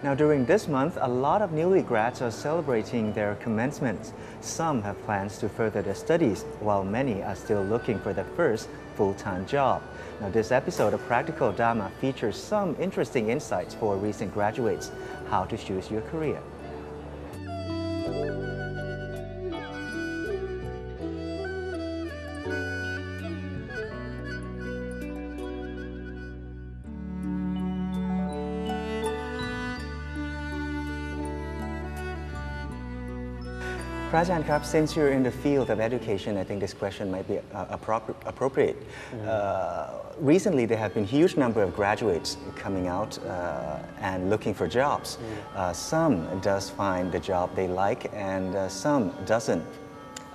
Now during this month, a lot of newly grads are celebrating their commencement. Some have plans to further their studies, while many are still looking for their first full-time job. Now this episode of Practical Dharma features some interesting insights for recent graduates, how to choose your career. Prajan, since you're in the field of education, I think this question might be appropriate. Recently, there have been a huge number of graduates coming out and looking for jobs. Some does find the job they like, and some doesn't.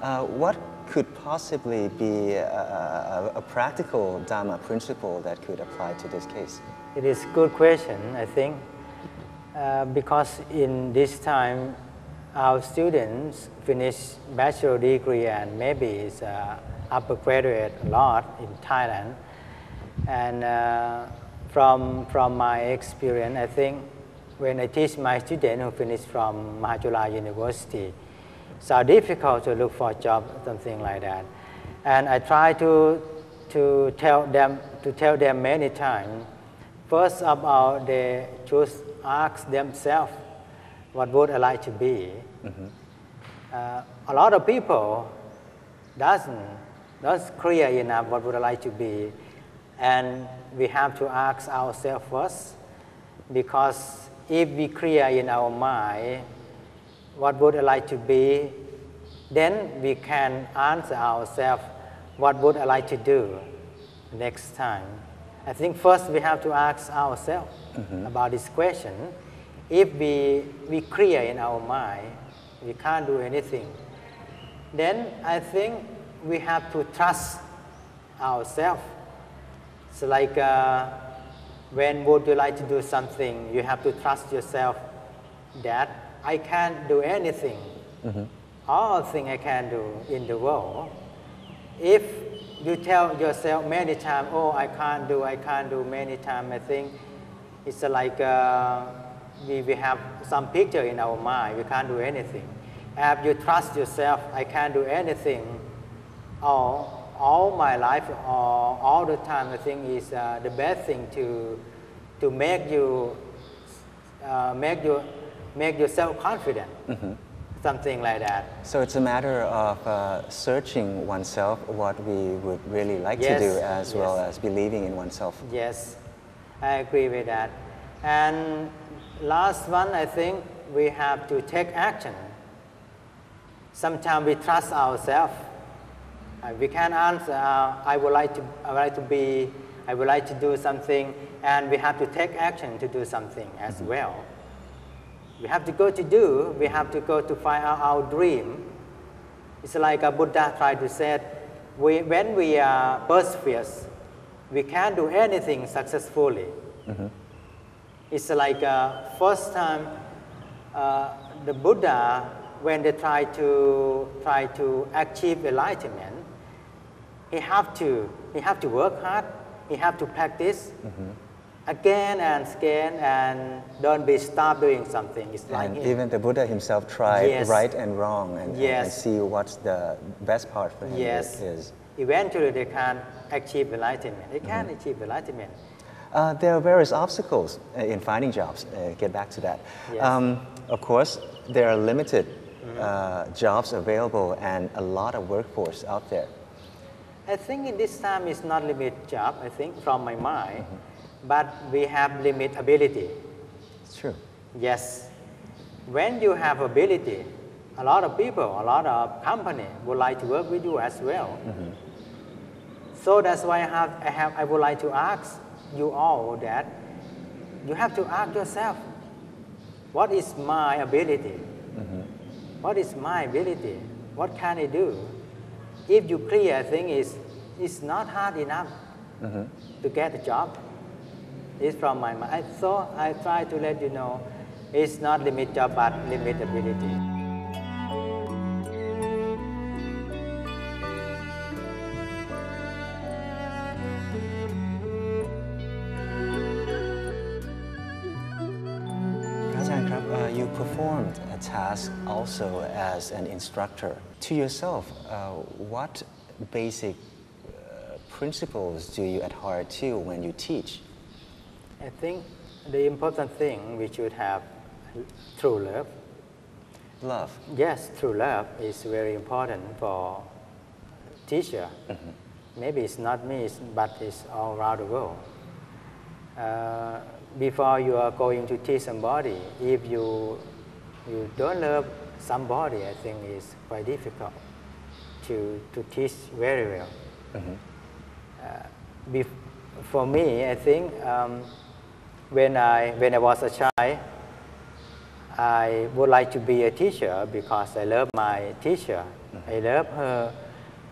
What could possibly be a practical Dharma principle that could apply to this case? It is a good question, I think, because in this time, our students finish bachelor degree and maybe it's upper graduate a lot in Thailand. And from my experience, I think when I teach my students who finish from Mahachula University, it's so difficult to look for a job, something like that. And I try to tell them many times. First of all, they just ask themselves, what would I like to be? A lot of people not clear enough what would I like to be, and we have to ask ourselves first, because if we clear in our mind what would I like to be, then we can answer ourselves what would I like to do next time. I think first we have to ask ourselves about this question. If we clear in our mind, we can't do anything, then I think we have to trust ourselves. It's like when would you like to do something, you have to trust yourself that I can't do anything, all things I can do in the world. If you tell yourself many times, oh, I can't do many times, I think it's like we have some picture in our mind, we can't do anything. If you trust yourself, I can't do anything, all my life, or all the time, I think is the best thing to make you self-confident, something like that. So it's a matter of searching oneself, what we would really like to do, as well as believing in oneself. Yes, I agree with that. And last one, I think we have to take action. Sometimes we trust ourselves. We can answer, I would like to do something, and we have to take action to do something as well. We have to go to find out our dream. It's like a Buddha tried to say, when we are persevere, we can't do anything successfully. It's like first time the Buddha, when they try to achieve enlightenment, he have to work hard, he have to practice again and again, and don't be stop doing something. It's like even the Buddha himself tried right and wrong and see what's the best part for him is. Eventually they can achieve enlightenment. They can achieve enlightenment. There are various obstacles in finding jobs. Get back to that. Of course, there are limited jobs available and a lot of workforce out there. I think in this time it's not limited job, I think, from my mind, but we have limited ability. It's true. Yes. When you have ability, a lot of people, a lot of companies would like to work with you as well. So that's why I would like to ask you all that you have to ask yourself, what is my ability? What is my ability? What can I do? If you clear, I think it's not hard enough to get a job. It's from my mind. So I try to let you know, it's not limit job, but limit ability. you performed a task also as an instructor. To yourself, what basic principles do you adhere to when you teach? I think the important thing we should have true love. Love. Yes, true love is very important for teacher. Maybe it's not me, but it's all around the world. Before you are going to teach somebody, if you don't love somebody, I think it's quite difficult to teach very well. For me, I think when I was a child, I would like to be a teacher because I love my teacher. I love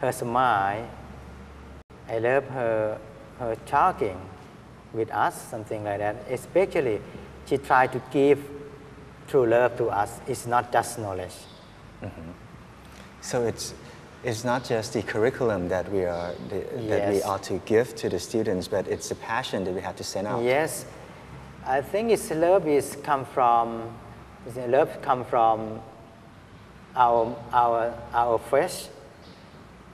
her smile. I love her talking with us, something like that. Especially, she tried to give true love to us. It's not just knowledge. So it's not just the curriculum that we ought to give to the students, but it's the passion that we have to send out. Yes, I think its love come from our flesh.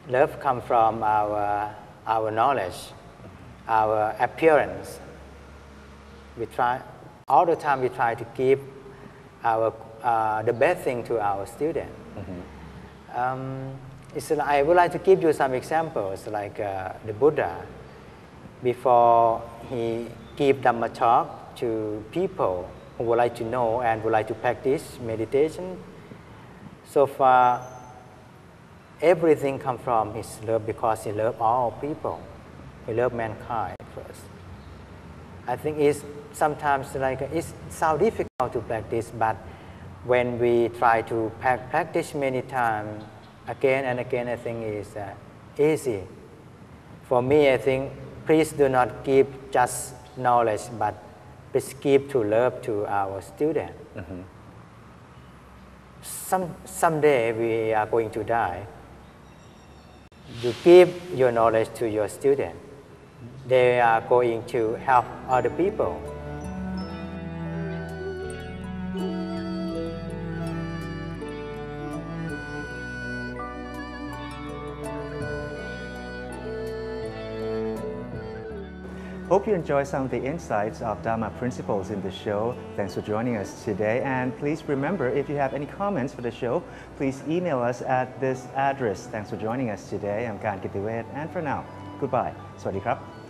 Love come from our knowledge, our appearance. We try all the time. We try to give the best thing to our student. I would like to give you some examples, like the Buddha. Before he gave Dhamma talk to people who would like to know and would like to practice meditation, so far everything comes from his love because he loved all people. He loved mankind first. I think it's sometimes it sounds difficult to practice, but when we try to practice many times, again and again, I think it's easy. For me, I think, please do not give just knowledge, but please give true love to our student. Someday we are going to die. You give your knowledge to your student. They are going to help other people. Hope you enjoy some of the insights of Dharma principles in the show. Thanks for joining us today. And please remember, if you have any comments for the show, please email us at this address. Thanks for joining us today. I'm Karn Kittiwet, and for now, goodbye. สวัสดีครับ